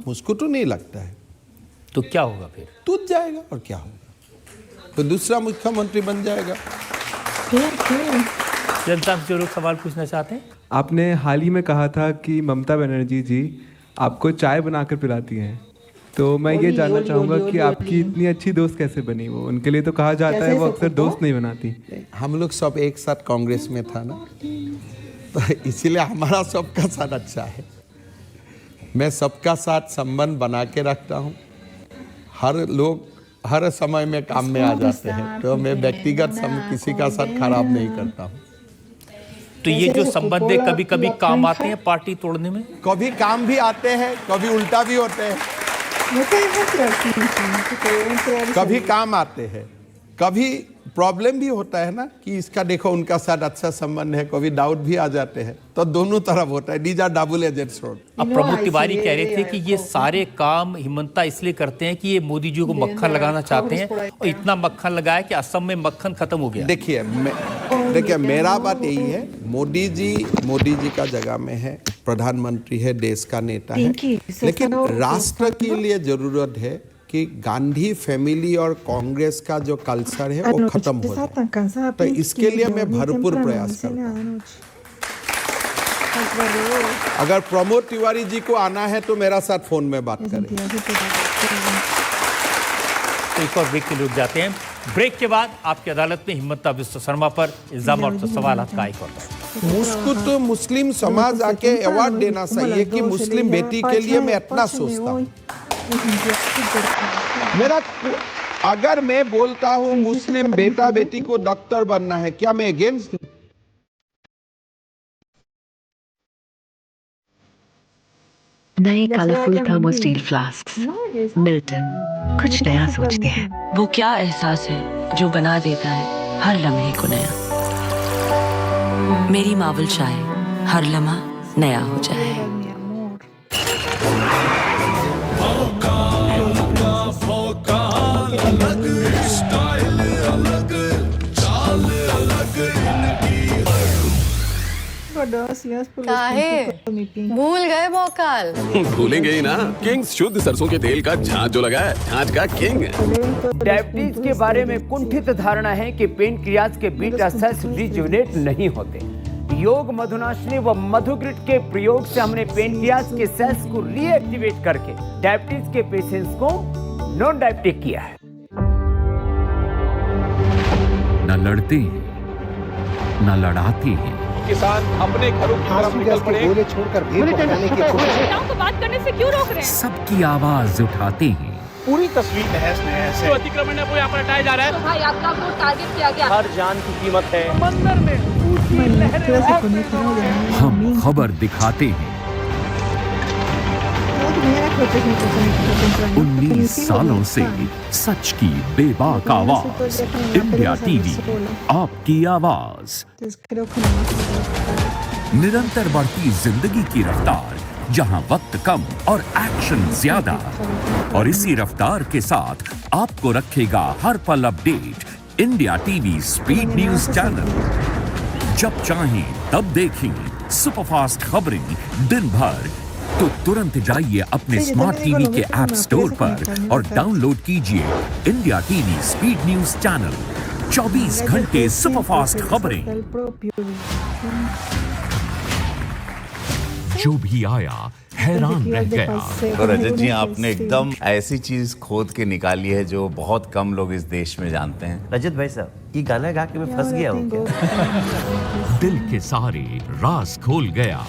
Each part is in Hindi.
मुझको तो नहीं लगता है। तो क्या होगा फिर? टूट जाएगा और क्या होगा, तो दूसरा मुख्यमंत्री बन जाएगा। जनता से जो लोग सवाल पूछना चाहते हैं। आपने हाल ही में कहा था कि ममता बनर्जी जी आपको चाय बनाकर पिलाती हैं, तो मैं ये जानना चाहूँगा कि आपकी इतनी अच्छी दोस्त कैसे बनी वो? उनके लिए तो कहा जाता है वो अक्सर दोस्त नहीं बनाती। हम लोग सब एक साथ कांग्रेस में था ना, तो इसीलिए हमारा सबका साथ अच्छा है। मैं सबका साथ संबंध बना के रखता हूँ। हर लोग हर समय में काम में आ जाते हैं, तो मैं व्यक्तिगत किसी का साथ खराब नहीं करता हूँ। तो ये जो संबंध है कभी कभी काम आते हैं पार्टी तोड़ने में? कभी काम भी आते हैं, कभी उल्टा भी होते हैं। कभी काम आते हैं, कभी प्रॉब्लम भी होता है ना कि इसका देखो उनका साथ अच्छा संबंध है, कभी डाउट भी आ जाते हैं, तो दोनों तरफ होता है। These are double edged sword. अब प्रमोद तिवारी कह रहे थे कि ये सारे काम हिमंता इसलिए करते हैं कि ये मोदी जी को मक्खन लगाना चाहते हैं, और इतना मक्खन लगाया कि असम में मक्खन खत्म हो गया। देखिए मेरा बात यही है, मोदी जी का जगह में है, प्रधानमंत्री है, देश का नेता है, लेकिन राष्ट्र के लिए जरूरत है कि गांधी फैमिली और कांग्रेस का जो कल्चर है वो खत्म हो जाए। तो इसके लिए मैं भरपूर प्रयास करता हूँ। अगर प्रमोद तिवारी जी को आना है तो मेरा साथ फोन में बात करें। तो एक और ब्रेक के लिए रुक जाते हैं। ब्रेक के बाद आपकी अदालत में हिमंता बिस्वा शर्मा पर इल्जाम और सवाल का एक और। मुझको तो मुस्लिम समाज आके अवार्ड देना चाहिए कि मुस्लिम बेटी के लिए मैं इतना सोचता हूँ। मेरा अगर मैं बोलता हूँ मुस्लिम बेटा बेटी को डॉक्टर बनना है, क्या मैं अगेंस्ट हूँ? नए colourful thermo steel flasks Milton कुछ नया सोचते हैं। वो क्या एहसास है जो बना देता है हर लम्हे को नया। मेरी मावल चाय, हर लम्हा नया हो जाए। काहे भूल गए भोकाल? भूलेंगे ही ना। किंग्स शुद्ध सरसों के तेल का छाछ जो लगा है, छाछ का किंग। डायबिटीज के बारे में कुंठित धारणा है कि पेनक्रियाज के बीटा सेल्स रिजुविनेट नहीं होते। योग मधुनाशनी व मधुग्रिट के प्रयोग से हमने पेनक्रियाज के सेल्स को रीएक्टिवेट करके डायबिटीज के पेशेंट्स को नॉन डायबिटिक किया है। न लड़ते न लड़ाते हैं। किसान अपने घरों की तरफ निकल पड़े। गोले छोड़कर भीड़ को हटाने की कोशिश। तो बात करने से क्यों रोक रहे हैं? सबकी आवाज उठाते हैं। पूरी तस्वीर तहस नहस है। अतिक्रमण है वो यहाँ पर हटाया जा रहा है। तो भाई आपका वोट टारगेट किया गया। हर जान की कीमत है। मंदिर में हम खबर दिखाते हैं। 19 सालों से सच की बेबाक आवाज, इंडिया टीवी, आपकी आवाज। निरंतर बढ़ती जिंदगी की रफ्तार, जहां वक्त कम और एक्शन ज्यादा, और इसी रफ्तार के साथ आपको रखेगा हर पल update. India TV speed news channel, जब चाहें तब देखें सुपरफास्ट खबरें दिन भर। तो तुरंत जाइए अपने स्मार्ट टीवी के ऐप स्टोर पर और डाउनलोड कीजिए India TV speed news channel. 24 घंटे सुपरफास्ट खबरें। जो भी आया हैरान रह गया। तो रजत जी, आपने एकदम ऐसी चीज खोद के निकाली है जो बहुत कम लोग इस देश में जानते हैं। रजत भाई साहब, ये गाना गा के मैं फंस गया हूँ क्या? दिल के सारे राज खोल गया।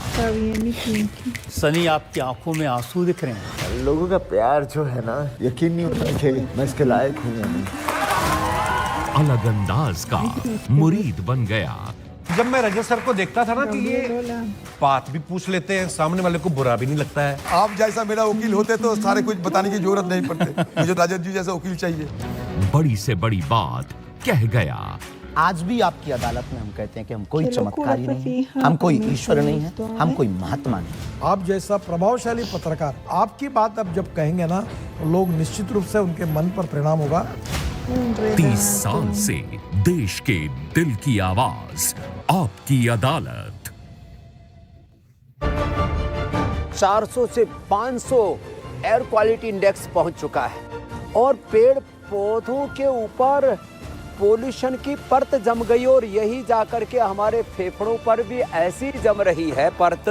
सनी, आपकी आंखों में आंसू दिख रहे हैं। लोगों का प्यार जो है ना, यकीन नहीं होता कि मैं इसके लायक हूँ या नहीं। अलग अंदाज का मुरीद बन गया। जब मैं रजत सर को देखता था ना कि ये बात भी पूछ लेते हैं, सामने वाले को बुरा भी नहीं लगता है। आप जैसा मेरा वकील होते तो सारे कुछ बताने की जरूरत नहीं पड़ती। मुझे रजत जी जैसा वकील चाहिए। बड़ी से बड़ी बात कह गया। आज भी आपकी अदालत में हम कहते हैं कि हम कोई चमत्कारी नहीं है, हम कोई ईश्वर नहीं है, हम कोई महात्मा नहीं। आप जैसा प्रभावशाली पत्रकार आपकी बात अब जब कहेंगे ना, लोग निश्चित रूप से उनके मन पर परिणाम होगा। 30 साल से देश के दिल की आवाज, आपकी अदालत। 400 से 500 एयर क्वालिटी इंडेक्स पहुंच चुका है और पेड़ पौधों के ऊपर पोल्यूशन की परत जम गई और यही जाकर के हमारे फेफड़ों पर भी ऐसी जम रही है परत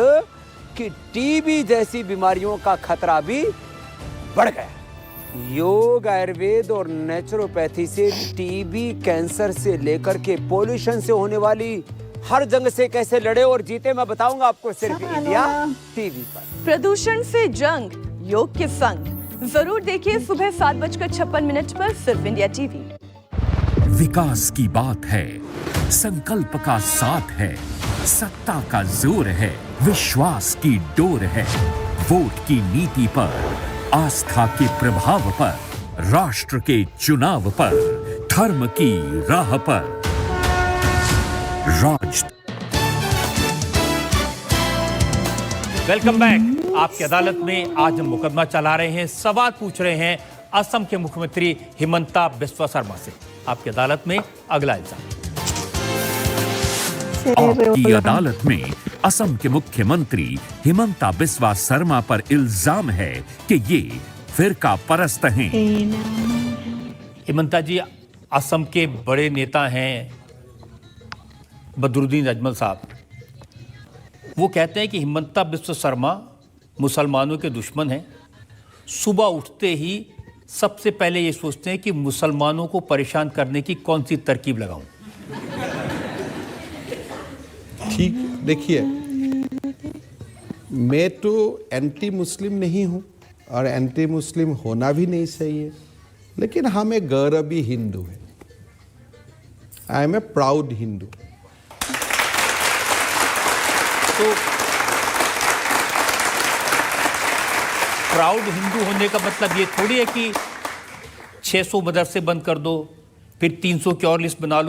कि टीबी जैसी बीमारियों का खतरा भी बढ़ गया। योग, आयुर्वेद और नेचुरोपैथी से टीबी, कैंसर से लेकर के पोल्यूशन से होने वाली हर जंग से कैसे लड़े और जीते मैं बताऊंगा आपको सिर्फ इंडिया टीवी पर। प्रदूषण से जंग, योग के संग। जरूर देखिए सुबह 7:56 पर सिर्फ इंडिया टीवी। विकास की बात है, संकल्प का साथ है, सत्ता का जोर है, विश्वास की डोर है, वोट की नीति पर, आस्था के प्रभाव पर, राष्ट्र के चुनाव पर, धर्म की राह पर। राज वेलकम बैक। आपकी अदालत में आज हम मुकदमा चला रहे हैं, सवाल पूछ रहे हैं असम के मुख्यमंत्री हिमंता बिस्वा शर्मा से। आपकी अदालत में अगला इल्जाम। आपकी अदालत में असम के मुख्यमंत्री हिमंता बिस्वा शर्मा पर इल्जाम है कि ये फिरका परस्त हैं। हिमंता जी, असम के बड़े नेता हैं बदरुद्दीन अजमल साहब, वो कहते हैं कि हिमंता बिस्वा शर्मा मुसलमानों के दुश्मन हैं। सुबह उठते ही सबसे पहले ये सोचते हैं कि मुसलमानों को परेशान करने की कौन सी तरकीब लगाऊं। ठीक, देखिए, मैं तो एंटी मुस्लिम नहीं हूं और एंटी मुस्लिम होना भी नहीं चाहिए, लेकिन हम एक गौरवी हिंदू हैं। I am a proud Hindu. तो प्राउड हिंदू होने का मतलब ये थोड़ी है कि 600 मदरसे बंद कर दो, फिर 300 की और लिस्ट बना लो।